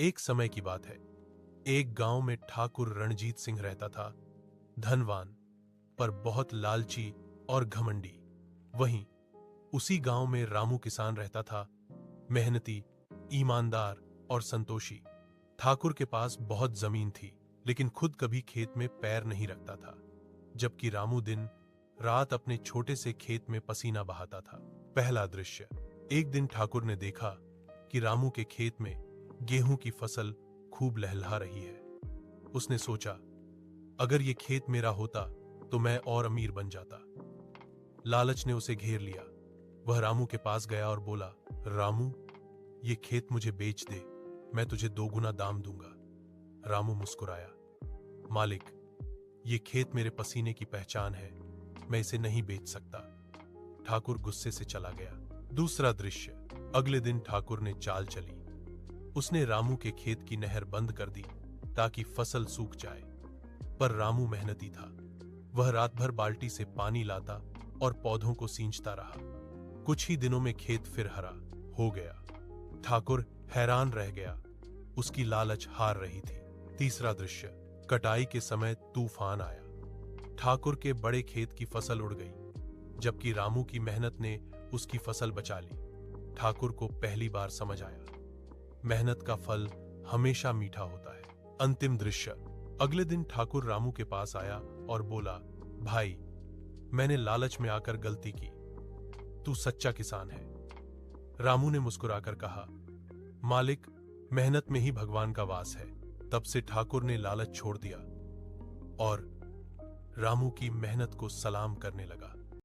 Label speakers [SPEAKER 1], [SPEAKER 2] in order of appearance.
[SPEAKER 1] एक समय की बात है। एक गांव में ठाकुर रणजीत सिंह रहता था, धनवान पर बहुत लालची और घमंडी। वहीं उसी गांव में रामू किसान रहता था, मेहनती, ईमानदार और संतोषी। ठाकुर के पास बहुत जमीन थी, लेकिन खुद कभी खेत में पैर नहीं रखता था, जबकि रामू दिन रात अपने छोटे से खेत में पसीना बहाता था। पहला दृश्य। एक दिन ठाकुर ने देखा कि रामू के खेत में गेहूं की फसल खूब लहलहा रही है। उसने सोचा, अगर ये खेत मेरा होता तो मैं और अमीर बन जाता। लालच ने उसे घेर लिया। वह रामू के पास गया और बोला, रामू, ये खेत मुझे बेच दे, मैं तुझे 2 गुना दाम दूंगा। रामू मुस्कुराया, मालिक, ये खेत मेरे पसीने की पहचान है, मैं इसे नहीं बेच सकता। ठाकुर गुस्से से चला गया। दूसरा दृश्य। अगले दिन ठाकुर ने चाल चली। उसने रामू के खेत की नहर बंद कर दी ताकि फसल सूख जाए। पर रामू मेहनती था। वह रात भर बाल्टी से पानी लाता और पौधों को सींचता रहा। कुछ ही दिनों में खेत फिर हरा हो गया। ठाकुर हैरान रह गया। उसकी लालच हार रही थी। तीसरा दृश्य। कटाई के समय तूफान आया। ठाकुर के बड़े खेत की फसल उड़ गई, जबकि रामू की मेहनत ने उसकी फसल बचा ली। ठाकुर को पहली बार समझ आया, मेहनत का फल हमेशा मीठा होता है। अंतिम दृश्य। अगले दिन ठाकुर रामू के पास आया और बोला, भाई, मैंने लालच में आकर गलती की, तू सच्चा किसान है। रामू ने मुस्कुराकर कहा, मालिक, मेहनत में ही भगवान का वास है। तब से ठाकुर ने लालच छोड़ दिया और रामू की मेहनत को सलाम करने लगा।